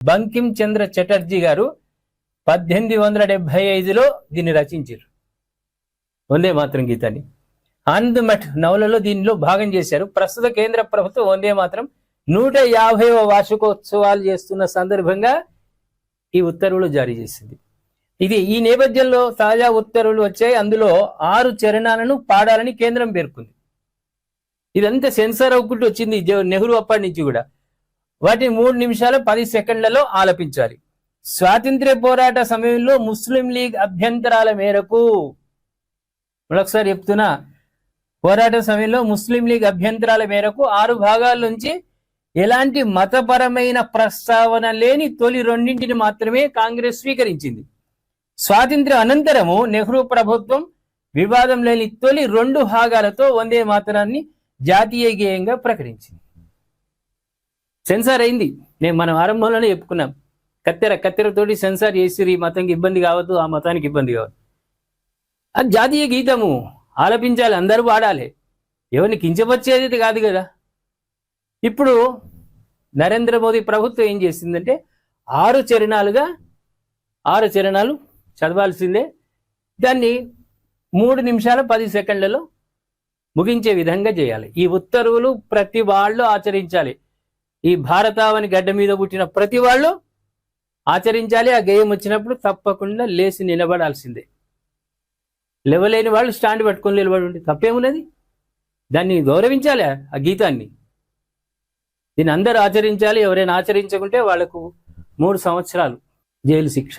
బంకిం చంద్ర చటర్జీ గారు 1875లో దీన్ని రచించారు, వందే మాతరం గీతాన్ని. ఆనంద్ మఠ్ నవలలో దీనిలో భాగం చేశారు. ప్రస్తుత కేంద్ర ప్రభుత్వం వందే మాతరం 150వ వార్షికోత్సవాలు చేస్తున్న సందర్భంగా ఈ ఉత్తర్వులు జారీ చేసింది. ఈ నేపథ్యంలో తాజా ఉత్తర్వులు వచ్చాయి. అందులో 6 చరణాలను పాడాలని కేంద్రం పేర్కొంది. ఇదంతా సెన్సార్ అవ్వకుండా వచ్చింది నెహ్రూ అప్పటి నుంచి కూడా. వాటిని 3 నిమిషాల 10 సెకండ్లలో ఆలపించాలి. స్వాతంత్ర్య పోరాట సమయంలో ముస్లిం లీగ్ అభ్యంతరాల మేరకు, మరొకసారి చెప్తున్నా, పోరాట సమయంలో ముస్లిం లీగ్ అభ్యంతరాల మేరకు 6 భాగాల నుంచి ఎలాంటి మతపరమైన ప్రస్తావన లేని తొలి 2 మాత్రమే కాంగ్రెస్ స్వీకరించింది. స్వాతంత్ర్య అనంతరము నెహ్రూ ప్రభుత్వం వివాదం లేని తొలి 2 భాగాలతో వందే మాతరాన్ని జాతీయ గేయంగా ప్రకటించింది. సెన్సార్ అయింది. మనం ఆరంభంలోనే చెప్పుకున్నాం, కత్తెరతోటి సెన్సార్ చేసి ఈ మతానికి ఇబ్బంది కావద్దు, ఆ మతానికి ఇబ్బంది కావద్దు. అది జాతీయ గీతము, ఆలపించాలి, అందరూ పాడాలి, ఎవరిని కించపరిచేది కాదు కదా. ఇప్పుడు నరేంద్ర మోదీ ప్రభుత్వం ఏం చేసిందంటే 6 చరణాలు చదవాల్సిందే. దాన్ని 3 నిమిషాల 10 సెకండ్లలో ముగించే విధంగా చేయాలి. ఈ ఉత్తర్వులు ప్రతి వాళ్ళు ఆచరించాలి. ఈ భారతావని గడ్డ మీద పుట్టిన ప్రతి వాళ్ళు ఆచరించాలి. ఆ గేయం వచ్చినప్పుడు తప్పకుండా లేచి నిలబడాల్సిందే. లేవలేని వాళ్ళు స్టాండ్ పట్టుకొని నిలబడి ఉంటే తప్పేమున్నది? దాన్ని గౌరవించాలి, ఆ గీతాన్ని. దీన్ని అందరూ ఆచరించాలి. ఎవరైనా ఆచరించకుంటే వాళ్లకు 3 సంవత్సరాలు జైలు శిక్ష.